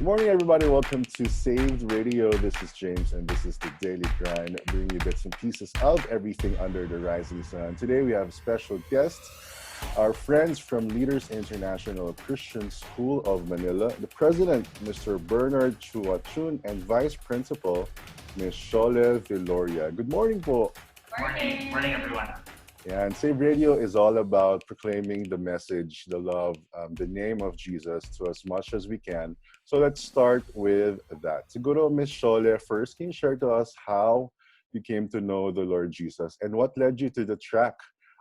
Morning, everybody. Welcome to Saved Radio. This is James, and this is the Daily Grind, bringing you bits and pieces of everything under the rising sun. Today, we have special guests, our friends from Leaders International Christian School of Manila, the president, Mr. Bernard Chuachun, and vice principal, Ms. Shole Viloria. Good morning, po. Morning. Morning, everyone. Yeah, and Save Radio is all about proclaiming the message, the love, the name of Jesus to as much as we can. So let's start with that. Siguro, Ms. Shole, first, can you share to us how you came to know the Lord Jesus and what led you to the track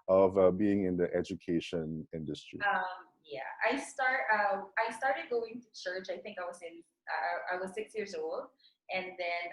of being in the education industry? I started going to church. I think I was 6 years old, and then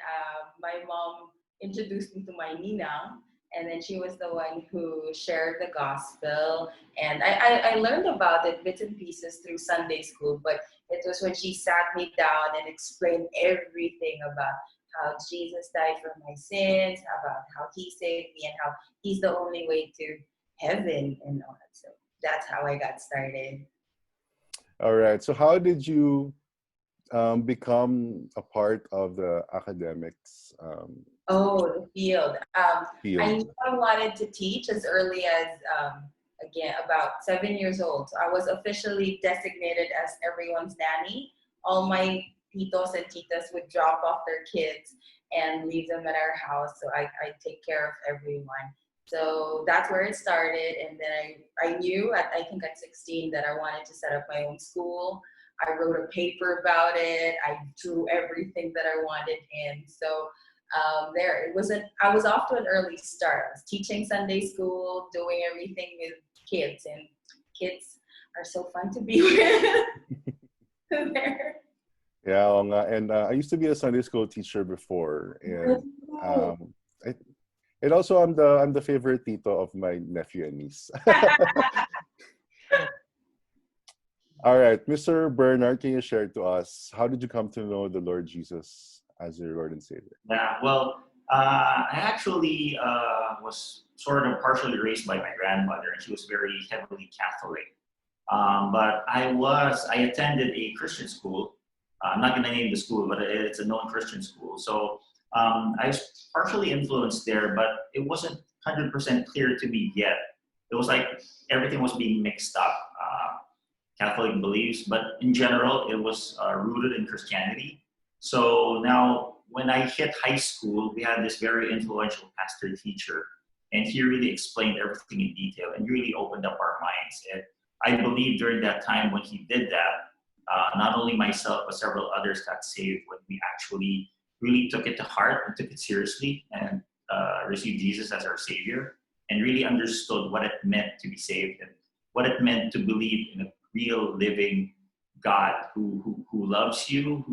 my mom introduced me to my ninang. And then she was the one who shared the gospel. And I learned about it bits and pieces through Sunday school, but it was when she sat me down and explained everything about how Jesus died for my sins, about how he saved me, and how he's the only way to heaven and all that. So that's how I got started. All right. So how did you become a part of the academics the field. field? I knew I wanted to teach as early as, again, about 7 years old. So I was officially designated as everyone's nanny. All my titos and titas would drop off their kids and leave them at our house. So I take care of everyone. So that's where it started. And then I knew, I think at 16, that I wanted to set up my own school. I wrote a paper about it. I drew everything that I wanted in. So I was off to an early start. I was teaching Sunday school, doing everything with kids, and kids are so fun to be with. Yeah, oo nga. And I used to be a Sunday school teacher before, and also I'm the favorite tito of my nephew and niece. All right, Mr. Bernard, can you share to us how did you come to know the Lord Jesus as your Lord and Savior? Yeah, well, I actually was sort of partially raised by my grandmother, and she was very heavily Catholic. But I attended a Christian school. I'm not going to name the school, but it's a known Christian school. So I was partially influenced there, but it wasn't 100% clear to me yet. It was like everything was being mixed up. Catholic beliefs, but in general, it was rooted in Christianity. So now, when I hit high school, we had this very influential pastor teacher, and he really explained everything in detail and really opened up our minds. And I believe during that time when he did that, not only myself, but several others got saved when we actually really took it to heart and took it seriously and received Jesus as our Savior and really understood what it meant to be saved and what it meant to believe in a real living God who loves you,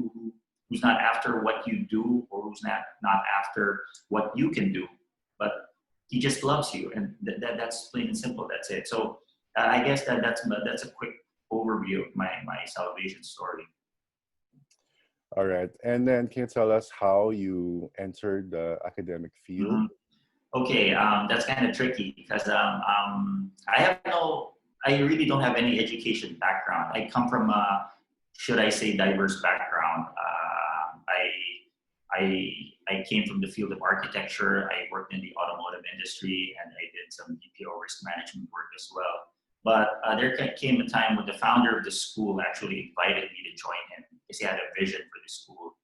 who's not after what you do or who's not after what you can do, but he just loves you, and that's plain and simple. That's it. So I guess that's a quick overview of my salvation story. All right, and then can you tell us how you entered the academic field? Mm-hmm. Okay, that's kind of tricky because I really don't have any education background. I come from a, should I say, diverse background. I came from the field of architecture. I worked in the automotive industry, and I did some BPO risk management work as well. But there came a time when the founder of the school actually invited me to join him because he had a vision for the school.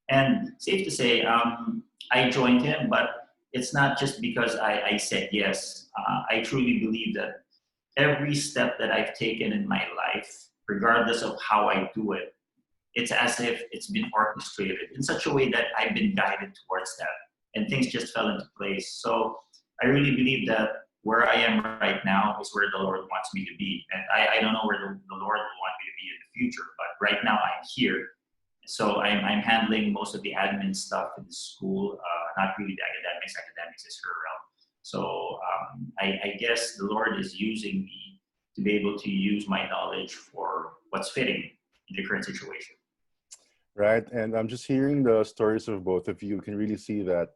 And safe to say, I joined him, but it's not just because I said yes. I truly believe that every step that I've taken in my life, regardless of how I do it, it's as if it's been orchestrated in such a way that I've been guided towards that, and things just fell into place. So I really believe that where I am right now is where the Lord wants me to be. And I don't know where the Lord will want me to be in the future, but right now I'm here. So I'm handling most of the admin stuff in the school, not really the academics. Academics is her realm. So I guess the Lord is using me to be able to use my knowledge for what's fitting in the current situation. Right, and I'm just hearing the stories of both of you. You can really see that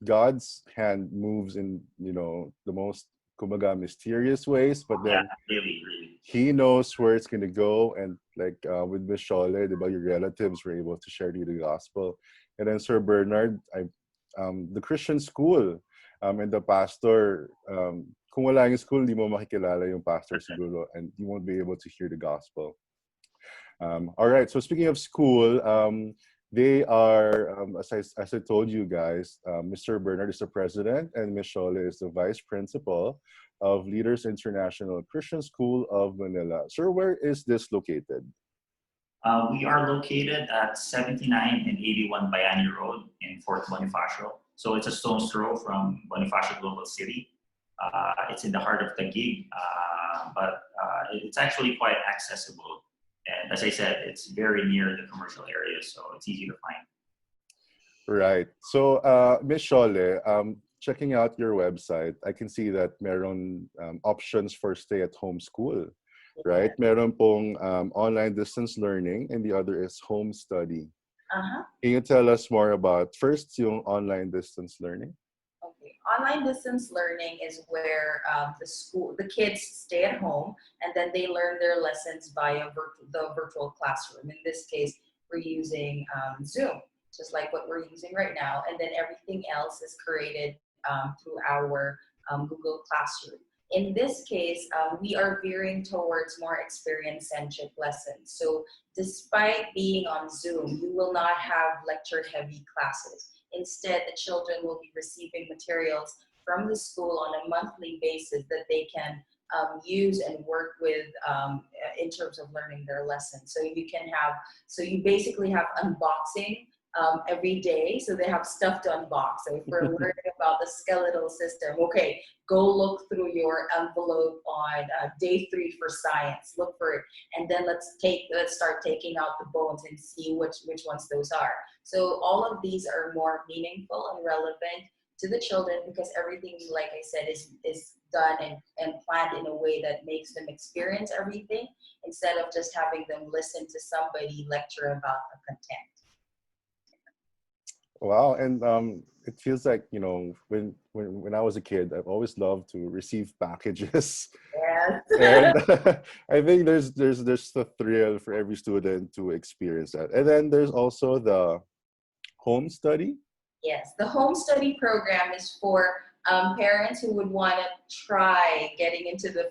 God's hand moves in, the most kumaga, mysterious ways, but Yeah, then really, really. he knows where it's going to go. And like with Miss Shole, diba, your relatives were able to share you the gospel. And then Sir Bernard, the Christian school and the pastor, kung wala yung school, di mo makikilala yung pastor siguro, and you won't be able to hear the gospel. All right, so speaking of school, they are, as I told you guys, Mr. Bernard is the president and Ms. Shole is the vice principal of Leaders International Christian School of Manila. Sir, where is this located? We are located at 79 and 81 Bayani Road in Fort Bonifacio. So it's a stone's throw from Bonifacio Global City. It's in the heart of Taguig, but it's actually quite accessible. And as I said, it's very near the commercial area, so it's easy to find. Right. So, Ms. Shole, checking out your website, I can see that meron options for stay-at-home school, right? Meron pong online distance learning, and the other is home study. Can you tell us more about first yung online distance learning? Okay, online distance learning is where the kids stay at home and then they learn their lessons via the virtual classroom. In this case, we're using Zoom, just like what we're using right now, and then everything else is created through our Google Classroom. In this case, we are veering towards more experience-centric lessons. So despite being on Zoom, you will not have lecture-heavy classes. Instead, the children will be receiving materials from the school on a monthly basis that they can use and work with in terms of learning their lessons. So you basically have unboxing every day. So they have stuff to unbox. So if we're learning about the skeletal system, okay, go look through your envelope on day 3 for science, look for it. And then let's start taking out the bones and see which ones those are. So all of these are more meaningful and relevant to the children because everything, like I said, is done and planned in a way that makes them experience everything instead of just having them listen to somebody lecture about the content. Wow, and it feels like, you know, when I was a kid, I've always loved to receive packages. Yes. And I think there's the thrill for every student to experience that. And then there's also the home study. Yes, the home study program is for parents who would want to try getting into the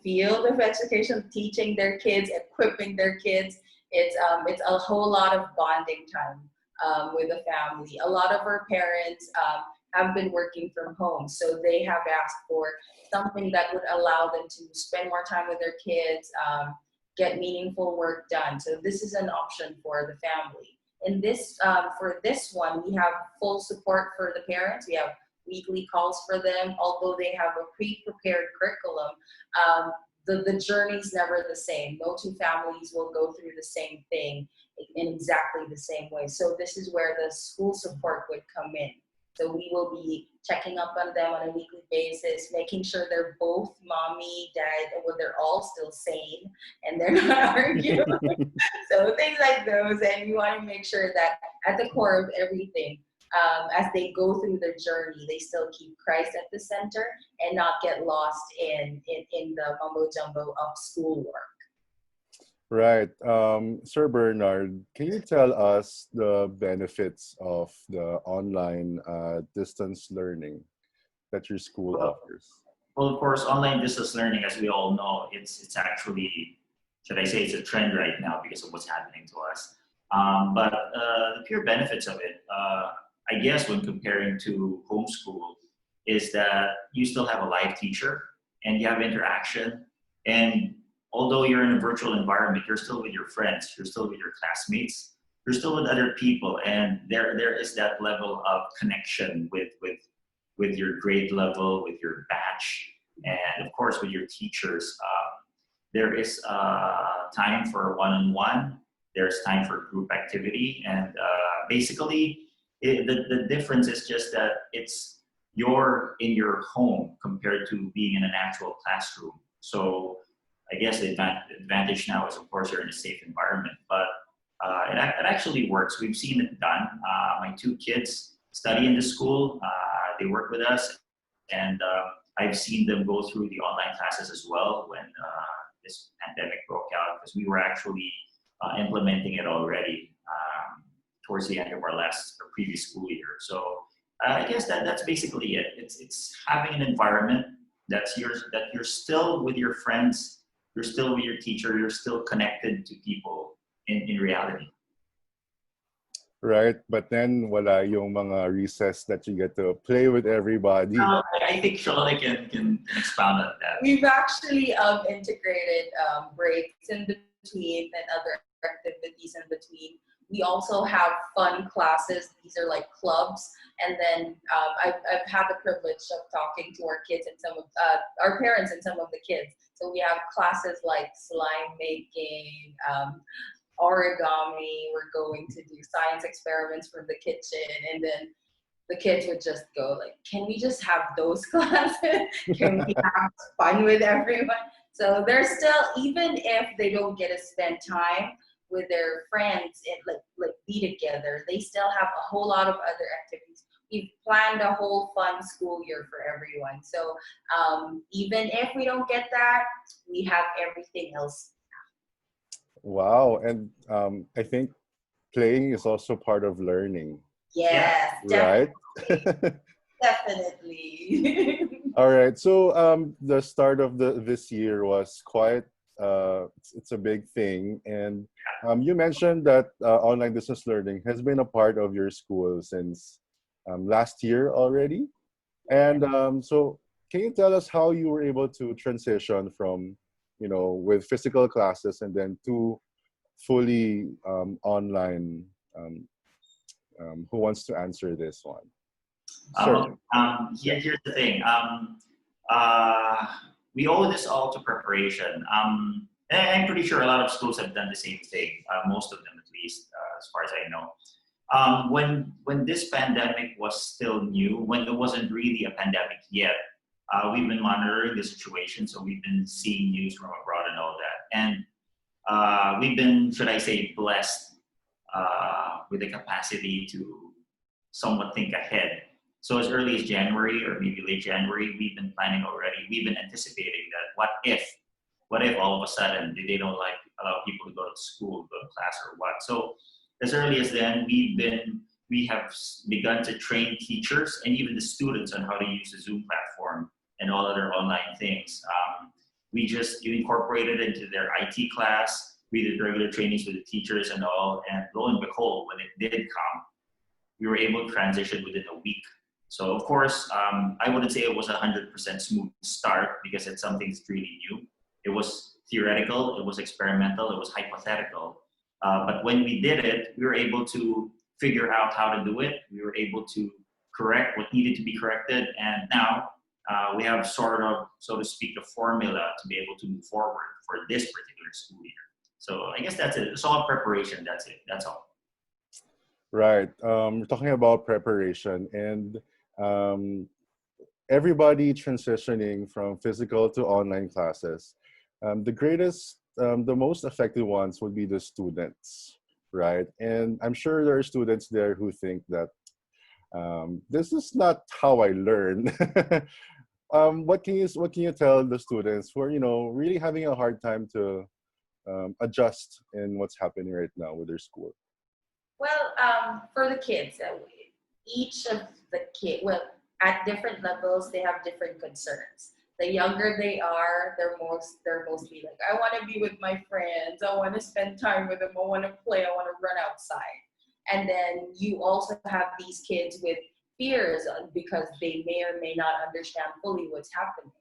field of education, teaching their kids, equipping their kids. It's a whole lot of bonding time with the family. A lot of our parents have been working from home, so they have asked for something that would allow them to spend more time with their kids, get meaningful work done. So this is an option for the family. In this, for this one, we have full support for the parents. We have weekly calls for them, although they have a pre-prepared curriculum. The journey's never the same. No two families will go through the same thing in exactly the same way. So this is where the school support would come in. So we will be checking up on them on a weekly basis, making sure they're both mommy, dad, well, they're all still sane and they're not arguing. So things like those. And we want to make sure that at the core of everything, as they go through their journey, they still keep Christ at the center and not get lost in the mumbo jumbo of schoolwork. Right. Sir Bernard, can you tell us the benefits of the online distance learning that your school offers? Well, of course, online distance learning, as we all know, it's actually, should I say, it's a trend right now because of what's happening to us. But the pure benefits of it, I guess when comparing to homeschool, is that you still have a live teacher and you have interaction. And although you're in a virtual environment, you're still with your friends, you're still with your classmates, you're still with other people. And there is that level of connection with your grade level, with your batch, and of course with your teachers. There is time for one-on-one, there's time for group activity, and basically the difference is just that you're in your home compared to being in an actual classroom. So I guess the advantage now is, of course, you're in a safe environment, but it actually works. We've seen it done. My 2 kids study in the school. They work with us. And I've seen them go through the online classes as well when this pandemic broke out, because we were actually implementing it already towards the end of our previous school year. So I guess that's basically it. It's having an environment that's yours, that you're still with your friends, you're still with your teacher, you're still connected to people in reality. Right? But then wala yung mga recess that you get to play with everybody. I think Shona can expound on that. We've actually integrated breaks in between and other activities in between. We also have fun classes. These are like clubs. And then I've had the privilege of talking to our kids and some of our parents and some of the kids. So we have classes like slime making, origami. We're going to do science experiments from the kitchen. And then the kids would just go like, can we just have those classes? Can we have fun with everyone? So they're still, even if they don't get to spend time with their friends and like be together, they still have a whole lot of other activities. We've planned a whole fun school year for everyone. So even if we don't get that, we have everything else. Wow. And I think playing is also part of learning. Yes, Right? definitely. All right. So the start of this year was quite it's a big thing, and you mentioned that online distance learning has been a part of your school since last year already. And so can you tell us how you were able to transition from, with physical classes and then to fully online? Who wants to answer this one? Sir. Here's the thing. We owe this all to preparation. And I'm pretty sure a lot of schools have done the same thing, most of them at least, as far as I know. When this pandemic was still new, when there wasn't really a pandemic yet, we've been monitoring the situation, so we've been seeing news from abroad and all that. And we've been, should I say, blessed with the capacity to somewhat think ahead. So as early as January or maybe late January, we've been planning already. We've been anticipating that what if all of a sudden they don't allow people to go to school, go to class or what. So as early as then, we have begun to train teachers and even the students on how to use the Zoom platform and all other online things. We just incorporated into their IT class. We did regular trainings with the teachers and all, and lo and behold, when it did come, we were able to transition within a week. So of course, I wouldn't say it was 100% smooth start because it's something that's really new. It was theoretical, it was experimental, it was hypothetical. But when we did it, we were able to figure out how to do it. We were able to correct what needed to be corrected. And now we have sort of, so to speak, a formula to be able to move forward for this particular school year. So I guess that's it. It's all preparation. That's it. That's all. Right. We're talking about preparation, and everybody transitioning from physical to online classes. The most affected ones would be the students, right? And I'm sure there are students there who think that this is not how I learn. What can you tell the students who are really having a hard time to adjust in what's happening right now with their school? Well, for the kids, each of the at different levels, they have different concerns. The younger they are, they're mostly like, I want to be with my friends. I want to spend time with them. I want to play. I want to run outside. And then you also have these kids with fears because they may or may not understand fully what's happening.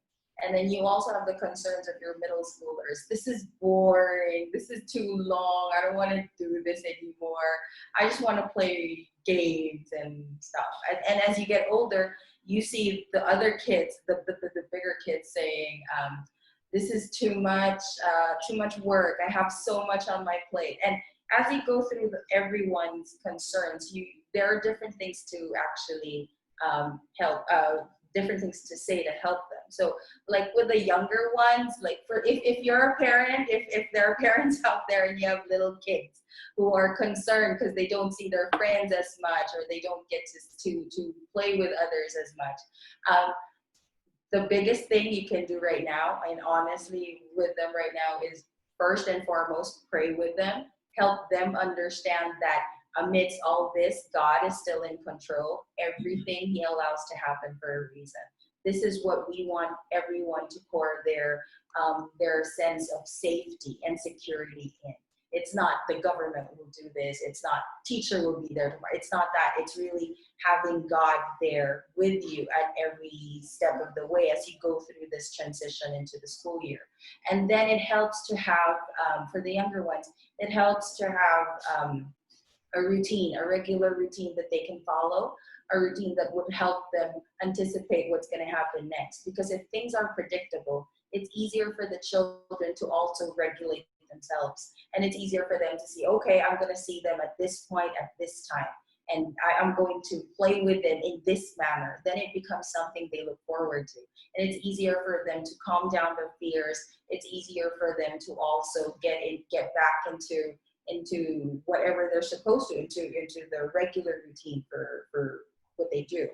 And then you also have the concerns of your middle schoolers. This is boring. This is too long. I don't want to do this anymore. I just want to play games and stuff. And as you get older, you see the other kids, the bigger kids saying, this is too much work. I have so much on my plate. And as you go through everyone's concerns, there are different things to actually help, different things to say to help them. So like with the younger ones, like if you're a parent, if there are parents out there and you have little kids who are concerned because they don't see their friends as much or they don't get to play with others as much, The biggest thing you can do right now, and honestly with them right now, is first and foremost, pray with them, help them understand that amidst all this, God is still in control. Everything He allows to happen for a reason. This is what we want everyone to pour their sense of safety and security in. It's not the government will do this. It's not teacher will be there tomorrow. It's not that. It's really having God there with you at every step of the way as you go through this transition into the school year. And then it helps to have, for the younger ones, it helps to have a routine, a regular routine that they can follow, a routine that would help them anticipate what's going to happen next. Because if things are predictable, it's easier for the children to also regulate themselves. And it's easier for them to see, okay, I'm going to see them at this point, at this time. And I'm going to play with them in this manner. Then it becomes something they look forward to. And it's easier for them to calm down their fears. It's easier for them to also get back into whatever they're supposed to, into the regular routine for what they do.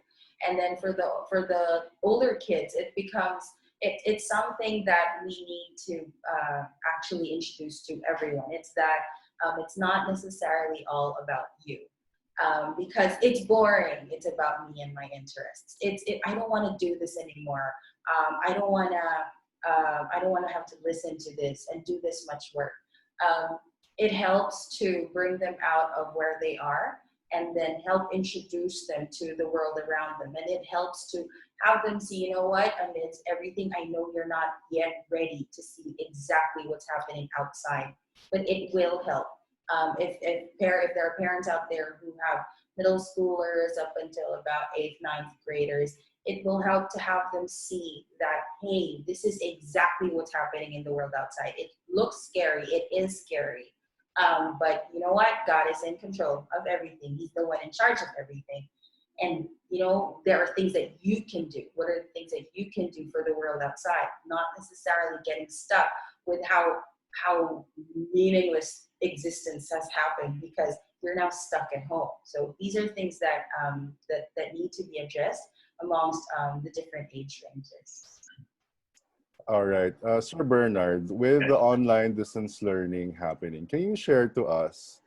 And then for the older kids, it becomes it's something that we need to actually introduce to everyone. It's that it's not necessarily all about you. Because it's boring. It's about me and my interests. I don't want to do this anymore. I don't want to have to listen to this and do this much work. It helps to bring them out of where they are and then help introduce them to the world around them. And it helps to have them see, you know what, amidst everything, I know you're not yet ready to see exactly what's happening outside, but it will help. If there are parents out there who have middle schoolers up until about 8th, 9th graders, it will help to have them see that, hey, this is exactly what's happening in the world outside. It looks scary. It is scary. But you know what? God is in control of everything. He's the one in charge of everything. And, you know, there are things that you can do. What are the things that you can do for the world outside? Not necessarily getting stuck with how meaningless existence has happened because you're now stuck at home. So these are things that that need to be addressed amongst the different age ranges. All right. Sir Bernard, with the online distance learning happening, can you share to us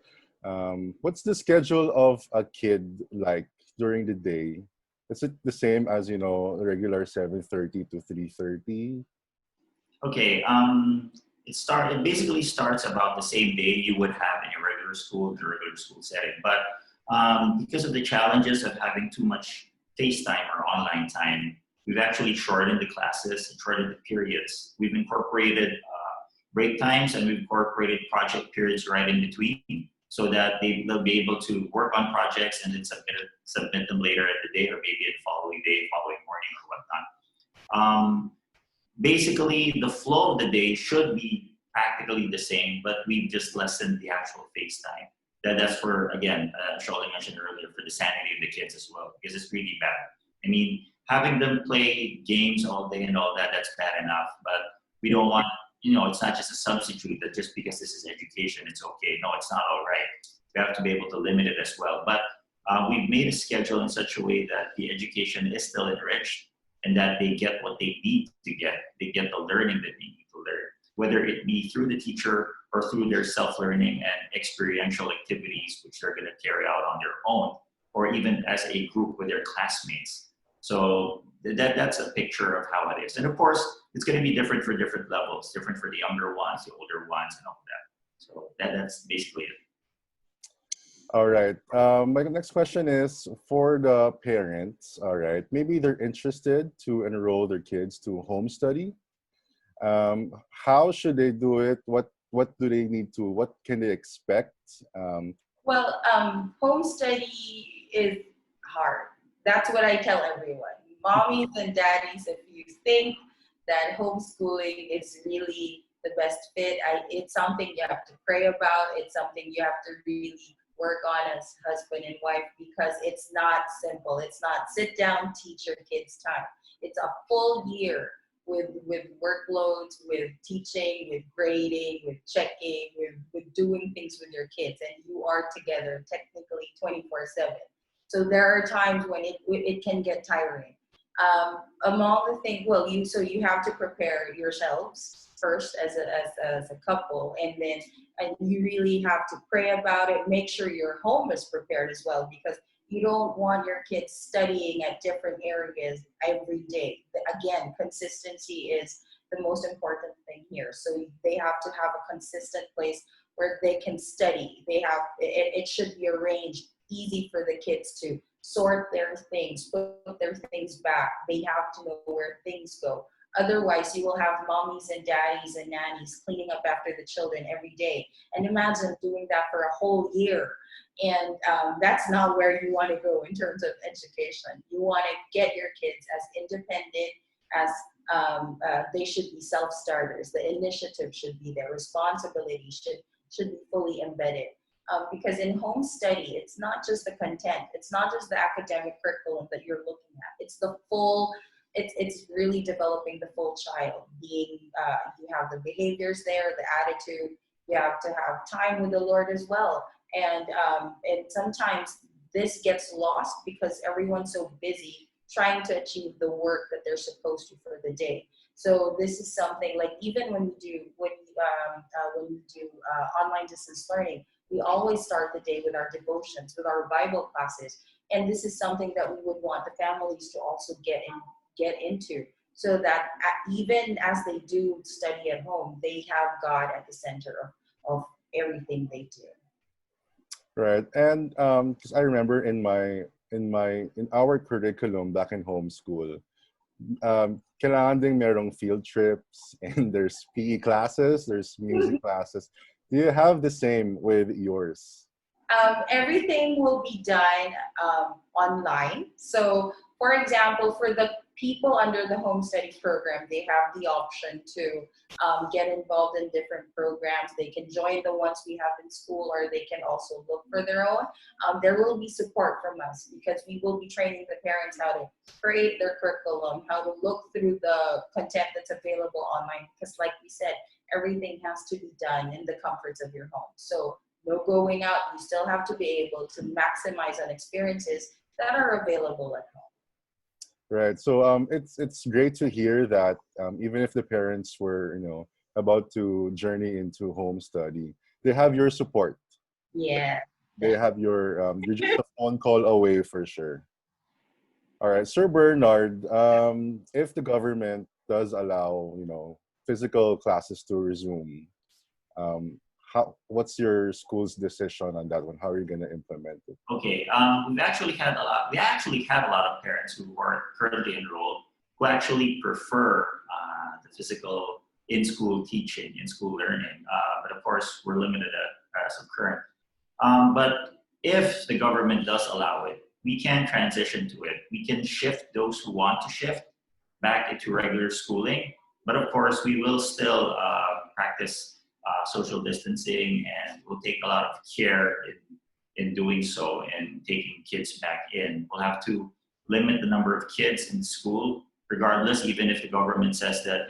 what's the schedule of a kid like during the day? Is it the same as, regular 7:30 to 3:30? Okay. It basically starts about the same day you would have in a regular school, the regular school setting. But because of the challenges of having too much FaceTime or online time, we've actually shortened the classes and shortened the periods. We've incorporated break times and we've incorporated project periods right in between so that they'll be able to work on projects and then submit them later in the day or maybe the following day, following morning or whatnot. Basically, the flow of the day should be practically the same, but we've just lessened the actual FaceTime. That's for, again, Shirley mentioned earlier, for the sanity of the kids as well, because it's really bad. I mean, having them play games all day and all that, that's bad enough, but we don't want, it's not just a substitute that just because this is education, it's okay. No, it's not all right. We have to be able to limit it as well. But we've made a schedule in such a way that the education is still enriched and that they get what they need to get. They get the learning that they need to learn, whether it be through the teacher or through their self-learning and experiential activities, which they're gonna carry out on their own, or even as a group with their classmates. So that's a picture of how it is. And of course, it's gonna be different for different levels, different for the younger ones, the older ones, and all of that. So that's basically it. All right. My next question is for the parents. All right. Maybe they're interested to enroll their kids to home study. How should they do it? What do they need to? What can they expect? Well, home study is hard. That's what I tell everyone. Mommies and daddies, if you think that homeschooling is really the best fit, it's something you have to pray about. It's something you have to really work on as husband and wife because it's not simple. It's not sit down, teach your kids time. It's a full year with workloads, with teaching, with grading, with checking, with doing things with your kids, and you are together technically 24/7. So there are times when it can get tiring. Among the things, well, you have to prepare yourselves first as a couple, and you really have to pray about it. Make sure your home is prepared as well, because you don't want your kids studying at different areas every day. Again, consistency is the most important thing here. So they have to have a consistent place where they can study. It should be arranged easy for the kids to sort their things, put their things back. They have to know where things go. Otherwise, you will have mommies and daddies and nannies cleaning up after the children every day. And imagine doing that for a whole year. And that's not where you want to go in terms of education. You want to get your kids as independent as they should be self-starters. The initiative should be there. Responsibility should be fully embedded. Because in home study, it's not just the content, it's not just the academic curriculum that you're looking at. It's the full, it's really developing the full child. You have the behaviors there, the attitude. You have to have time with the Lord as well. And sometimes this gets lost because everyone's so busy trying to achieve the work that they're supposed to for the day. So this is something like, even when we do online distance learning, we always start the day with our devotions, with our Bible classes. And this is something that we would want the families to also get into, so that even as they do study at home, they have God at the center of everything they do. Right. And because I remember in our curriculum back in homeschool, kailangan ding merong field trips, and there's PE classes, there's music classes. Do you have the same with yours? Everything will be done online. So, for example, for the people under the home study program, they have the option to get involved in different programs. They can join the ones we have in school, or they can also look for their own. There will be support from us, because we will be training the parents how to create their curriculum, how to look through the content that's available online. Because like we said, everything has to be done in the comforts of your home. So no going out. You still have to be able to maximize on experiences that are available at home. Right. So it's great to hear that even if the parents were about to journey into home study, they have your support. Yeah. They have you're just a phone call away for sure. All right, Sir Bernard, if the government does allow physical classes to resume, what's your school's decision on that one? How are you going to implement it? Okay, we actually have a lot of parents who are currently enrolled who actually prefer the physical in-school teaching, in-school learning. But of course, we're limited as of current. But if the government does allow it, we can transition to it. We can shift those who want to shift back into regular schooling. But of course, we will still practice social distancing, and we'll take a lot of care in doing so and taking kids back in. We'll have to limit the number of kids in school, regardless, even if the government says that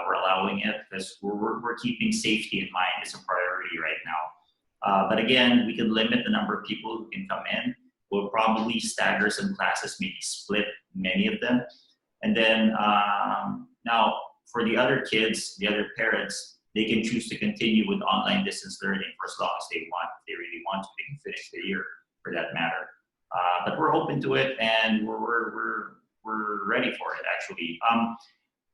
we're allowing it, because we're keeping safety in mind as a priority right now. But again, we can limit the number of people who can come in. We'll probably stagger some classes, maybe split many of them. And then now for the other kids, the other parents, they can choose to continue with online distance learning for as long as they want. If they really want to, they can finish the year for that matter. But we're open to it, and we're ready for it actually.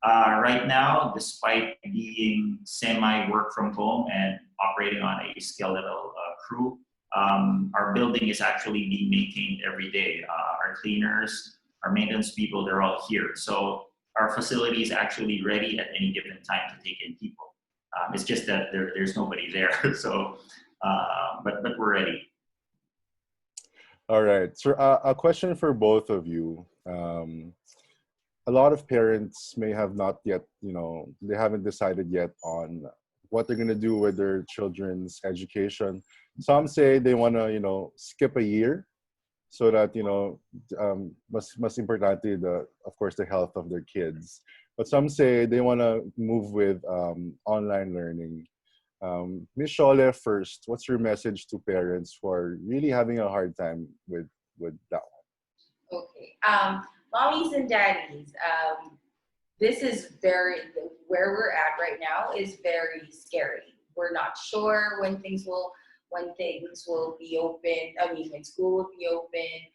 Right now, despite being semi-work from home and operating on a skeletal crew, our building is actually being maintained every day. Our cleaners, our maintenance people, they're all here. So our facility is actually ready at any given time to take in people. It's just that there's nobody there. So, but we're ready. All right. So a question for both of you. A lot of parents may have not yet, they haven't decided yet on what they're going to do with their children's education. Some say they want to, skip a year so that, mas importante, of course, the health of their kids. But some say they want to move with online learning. Ms. Shole first, what's your message to parents who are really having a hard time with that one? Okay. mommies and daddies, this is where we're at right now is very scary. We're not sure when things will be open. I mean, when school will be open.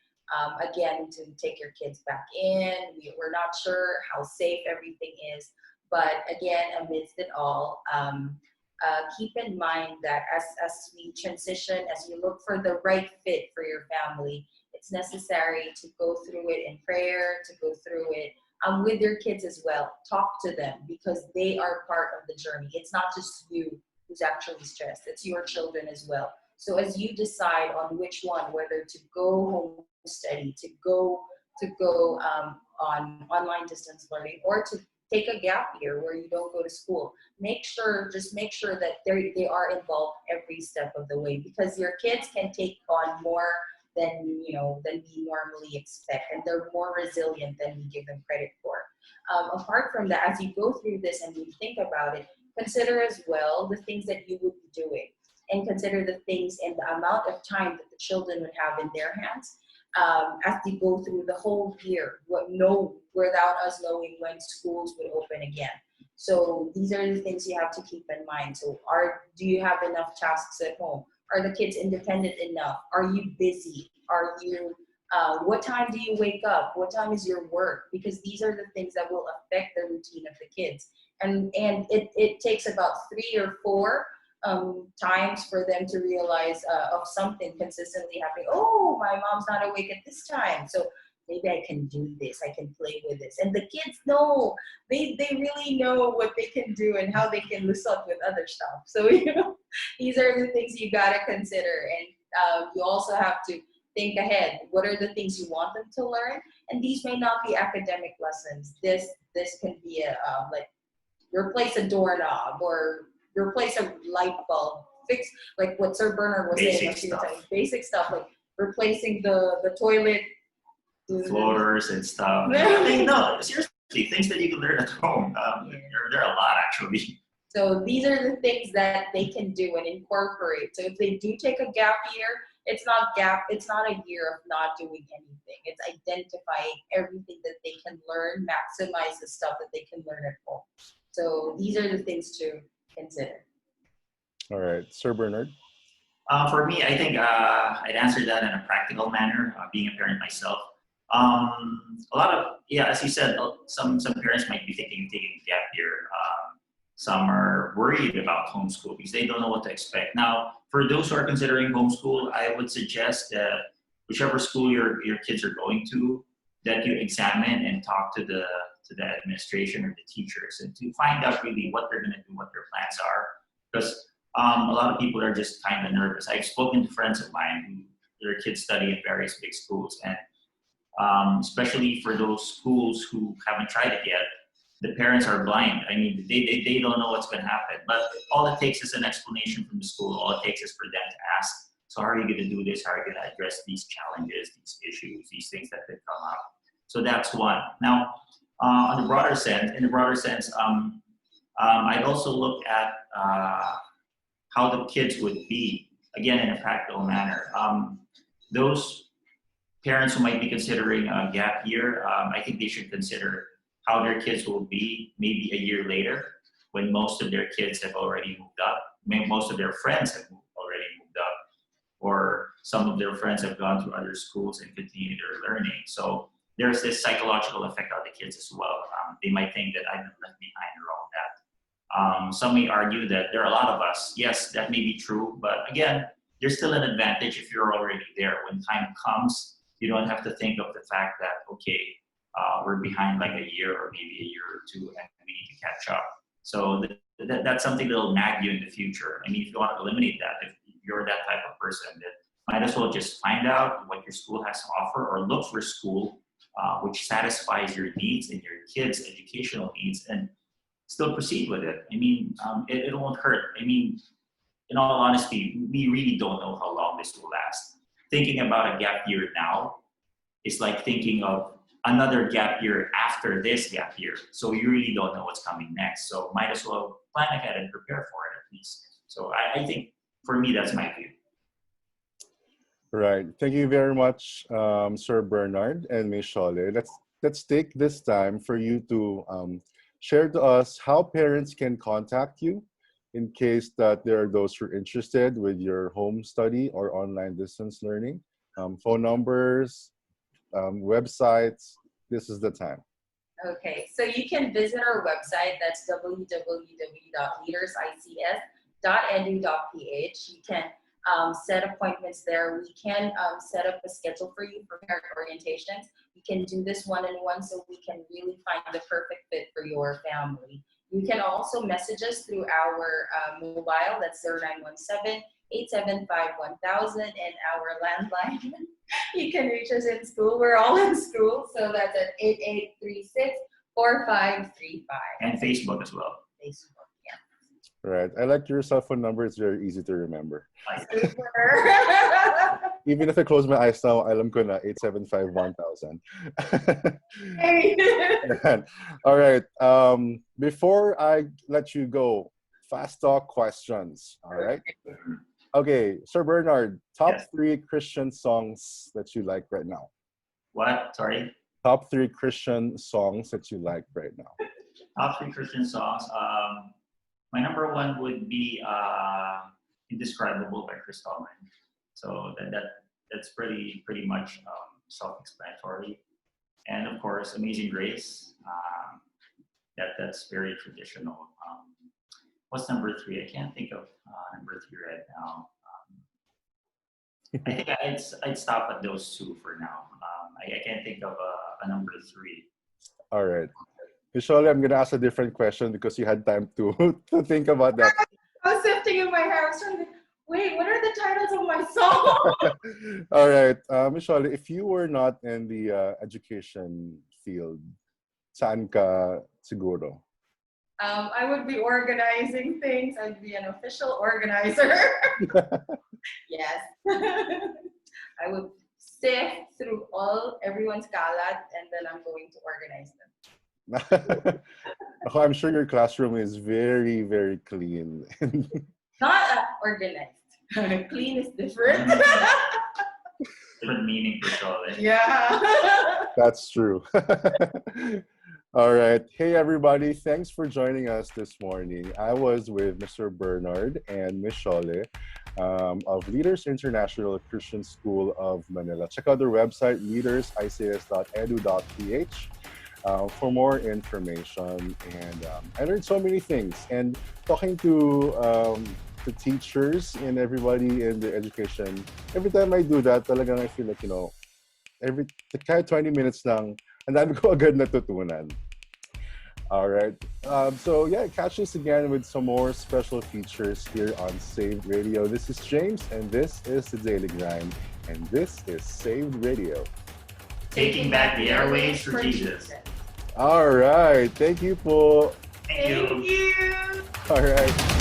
Again, to take your kids back in. We're not sure how safe everything is. But again, amidst it all, keep in mind that as we transition, as you look for the right fit for your family, it's necessary to go through it in prayer, to go through it with your kids as well. Talk to them because they are part of the journey. It's not just you who's actually stressed, it's your children as well. So as you decide on which one, whether to go home study, to go on online distance learning, or to take a gap year where you don't go to school, just make sure that they are involved every step of the way, because your kids can take on more than we normally expect, and they're more resilient than we give them credit for. Apart from that, as you go through this and you think about it, consider as well the things that you would be doing, and consider the things and the amount of time that the children would have in their hands as they go through the whole year, without us knowing when schools would open again. So these are the things you have to keep in mind. So do you have enough tasks at home? Are the kids independent enough? Are you busy? What time do you wake up? What time is your work? Because these are the things that will affect the routine of the kids. And it takes about 3 or 4 times for them to realize of something consistently happening. Oh, my mom's not awake at this time, so maybe I can do this. I can play with this. And the kids know, they really know what they can do and how they can loose up with other stuff. So these are the things you gotta consider, and you also have to think ahead. What are the things you want them to learn? And these may not be academic lessons. This can be like replace a doorknob or replace a light bulb, fix like what Sir Bernard was saying a few times. Basic stuff like replacing the toilet floors and stuff. No, seriously, things that you can learn at home. There are a lot actually. So these are the things that they can do and incorporate. So if they do take a gap year, it's not a year of not doing anything. It's identifying everything that they can learn, maximize the stuff that they can learn at home. So these are the things to consider. All right, Sir Bernard. For me, I think I'd answer that in a practical manner, being a parent myself. As you said, some parents might be thinking of taking a gap year. Some are worried about homeschool because they don't know what to expect. Now, for those who are considering homeschool, I would suggest that whichever school your kids are going to, that you examine and talk to the administration or the teachers, and to find out really what they're going to do, what their plans are. Because a lot of people are just kind of nervous. I've spoken to friends of mine who their kids study in various big schools, and especially for those schools who haven't tried it yet, the parents are blind. I mean, they don't know what's going to happen. But all it takes is an explanation from the school. All it takes is for them to ask, so how are you going to do this? How are you going to address these challenges, these issues, these things that could come up? So that's one. Now, in the broader sense, I'd also look at how the kids would be, again, in a practical manner. Those parents who might be considering a gap year, I think they should consider how their kids will be maybe a year later, when most of their kids have already moved up, most of their friends have already moved up, or some of their friends have gone to other schools and continued their learning. So there's this psychological effect on the kids as well. They might think that I've been left behind or all that. Some may argue that there are a lot of us. Yes, that may be true, but again, there's still an advantage if you're already there. When time comes, you don't have to think of the fact that, okay, we're behind like a year or maybe a year or two and we need to catch up. So that's something that'll nag you in the future. I mean, if you want to eliminate that, if you're that type of person, then might as well just find out what your school has to offer, or look for a school which satisfies your needs and your kids' educational needs, and still proceed with it. I mean, it won't hurt. I mean, in all honesty, we really don't know how long this will last. Thinking about a gap year now is like thinking of another gap year after this gap year. So you really don't know what's coming next. So might as well plan ahead and prepare for it at least. So I think for me, that's my view. Right. Thank you very much, Sir Bernard and Ms. Shole. Let's let's take this time for you to share to us how parents can contact you in case that there are those who are interested with your home study or online distance learning. Phone numbers, websites. This is the time. Okay, so you can visit our website. That's www.leadersics.edu.ph. You can set appointments there. We can set up a schedule for you for parent orientations. You can do this one-on-one so we can really find the perfect fit for your family. You can also message us through our mobile. That's 0917-875-1000, and our landline. You can reach us in school. We're all in school, so that's at 8836-4535. And Facebook as well. Facebook, yeah. Right. I like your cell phone number. It's very easy to remember. Super. Even if I close my eyes now, alam ko na 875-1000. Hey. All right. Before I let you go, fast talk questions. All right. Okay, Sir Bernard, top Yes. 3 Christian songs that you like right now. What? Sorry? Top 3 Christian songs that you like right now. Top 3 Christian songs. My number 1 would be Indescribable by Chris Tallman. So that's pretty much self-explanatory. And of course, Amazing Grace. That's very traditional. What's number 3? I can't think of number 3 right now. I think I'd stop at those 2 for now. I can't think of a number 3. All right. Usually, I'm going to ask a different question because you had time to think about that. I was sifting in my hair. I was trying to think, wait, what are the titles of my songs? All right. Michelle, if you were not in the education field, saan ka siguro? I would be organizing things. I'd be an official organizer. Yes. I would sift through everyone's kalat, and then I'm going to organize them. I'm sure your classroom is very, very clean. Not organized. Clean is different. Different meaning for sure. Yeah. That's true. All right. Hey, everybody. Thanks for joining us this morning. I was with Mr. Bernard and Miss Shole of Leaders International Christian School of Manila. Check out their website, leadersics.edu.ph. For more information. And I learned so many things. And talking to the teachers and everybody in the education, every time I do that, talagang I feel like, kahit 20 minutes lang, ang dami ko agad natutunan. All right. So yeah, catch us again with some more special features here on Saved Radio. This is James, and this is The Daily Grind, and this is Saved Radio. Taking back the airways for Jesus. All right. Thank you po. Thank you. Thank you. All right.